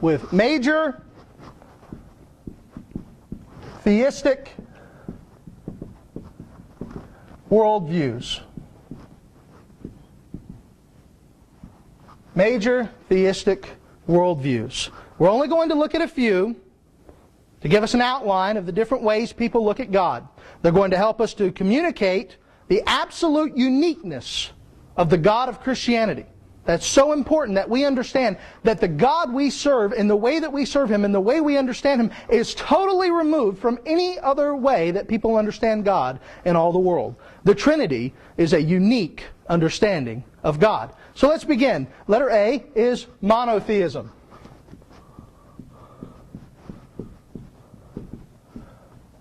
with major theistic worldviews. Major theistic worldviews. We're only going to look at a few to give us an outline of the different ways people look at God. They're going to help us to communicate the absolute uniqueness of the God of Christianity. That's so important that we understand that the God we serve and the way that we serve Him and the way we understand Him is totally removed from any other way that people understand God in all the world. The Trinity is a unique understanding of God. So let's begin. Letter A is monotheism.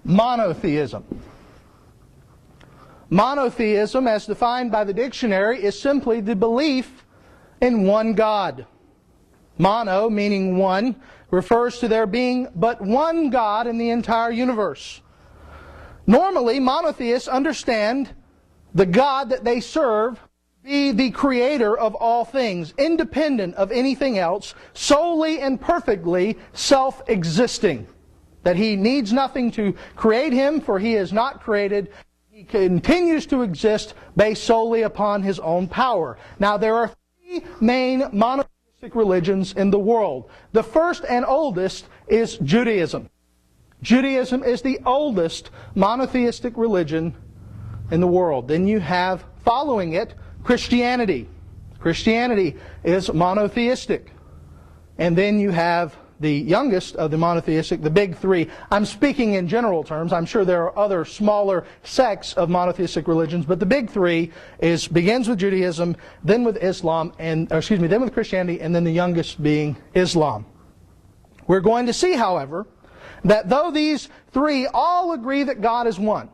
Monotheism. Monotheism, as defined by the dictionary, is simply the belief in one God. Mono, meaning one, refers to there being but one God in the entire universe. Normally, monotheists understand the God that they serve be the creator of all things, independent of anything else, solely and perfectly self-existing. That He needs nothing to create Him, for He is not created. He continues to exist based solely upon His own power. Now, there are three main monotheistic religions in the world. The first and oldest is Judaism. Judaism is the oldest monotheistic religion in the world. Then you have, following it, Christianity. Christianity is monotheistic. And then you have the youngest of the monotheistic, the big three. I'm speaking in general terms. I'm sure there are other smaller sects of monotheistic religions, but the big three begins with Judaism, then with Islam, then with Christianity, and then the youngest being Islam. We're going to see, however, that though these three all agree that God is one,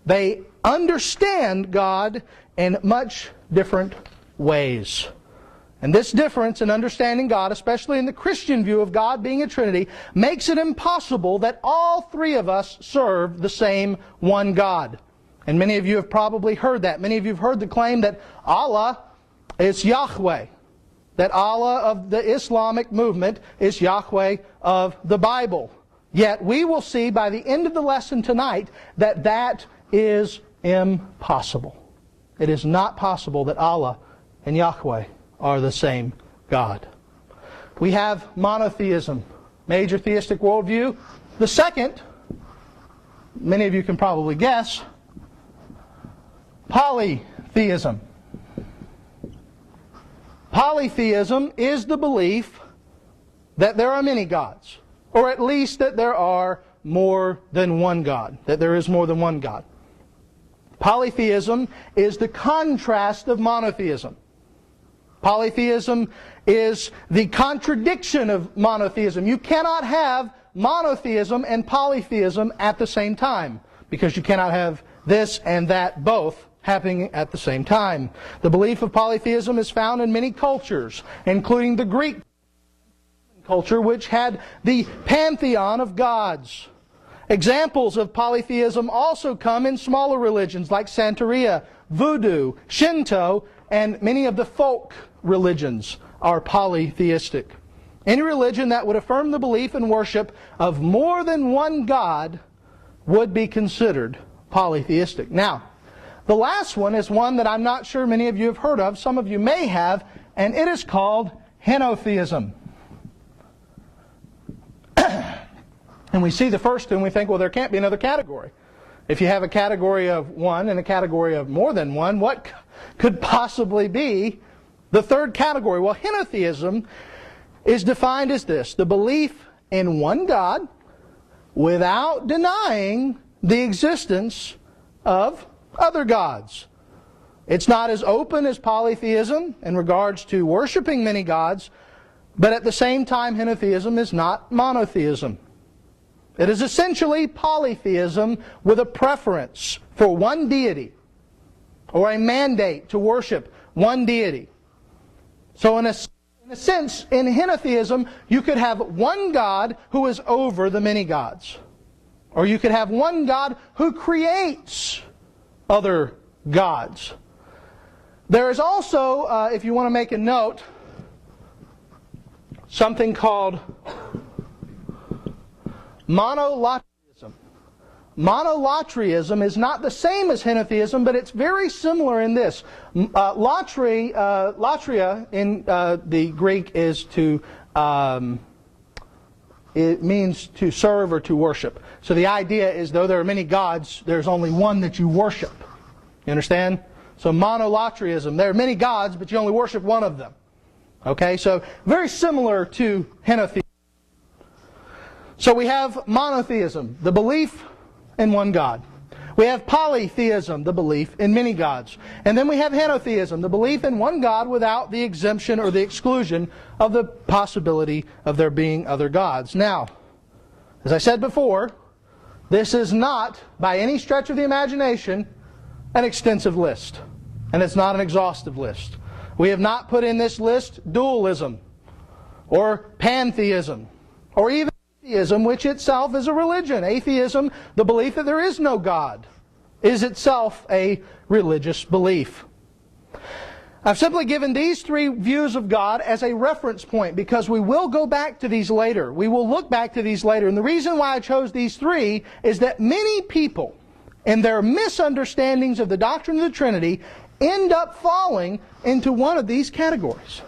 they understand God in much different ways. And this difference in understanding God, especially in the Christian view of God being a Trinity, makes it impossible that all three of us serve the same one God. And many of you have probably heard that. Many of you have heard the claim that Allah is Yahweh. That Allah of the Islamic movement is Yahweh of the Bible. Yet we will see by the end of the lesson tonight that that is impossible. It is not possible that Allah and Yahweh are the same God. We have monotheism, major theistic worldview. The second, many of you can probably guess, polytheism. Polytheism is the belief that there are many gods, or at least that there are more than one God, that there is more than one God. Polytheism is the contrast of monotheism. Polytheism is the contradiction of monotheism. You cannot have monotheism and polytheism at the same time, because you cannot have this and that both happening at the same time. The belief of polytheism is found in many cultures, including the Greek culture, which had the pantheon of gods. Examples of polytheism also come in smaller religions like Santeria, Voodoo, Shinto, and many of the folk religions are polytheistic. Any religion that would affirm the belief and worship of more than one God would be considered polytheistic. Now, the last one is one that I'm not sure many of you have heard of. Some of you may have, and it is called henotheism. And we see the first and we think, well, there can't be another category. If you have a category of one and a category of more than one, what could possibly be the third category? Well, henotheism is defined as this: the belief in one God without denying the existence of other gods. It's not as open as polytheism in regards to worshiping many gods, but at the same time, henotheism is not monotheism. It is essentially polytheism with a preference for one deity, or a mandate to worship one deity. So in a sense, in henotheism, you could have one God who is over the many gods. Or you could have one God who creates other gods. There is also, if you want to make a note, something called monolatrism. Monolatrism is not the same as henotheism, but it's very similar in this. Latria in the Greek is to, it means to serve or to worship. So the idea is, though there are many gods, there's only one that you worship. You understand? So monolatrism, there are many gods, but you only worship one of them. Okay, so very similar to henotheism. So we have monotheism, the belief in one God. We have polytheism, the belief in many gods. And then we have henotheism, the belief in one God without the exemption or the exclusion of the possibility of there being other gods. Now, as I said before, this is not, by any stretch of the imagination, an extensive list. And it's not an exhaustive list. We have not put in this list dualism, or pantheism, or even atheism, which itself is a religion. Atheism, the belief that there is no God, is itself a religious belief. I've simply given these three views of God as a reference point because we will go back to these later. We will look back to these later. And the reason why I chose these three is that many people, in their misunderstandings of the doctrine of the Trinity, end up falling into one of these categories.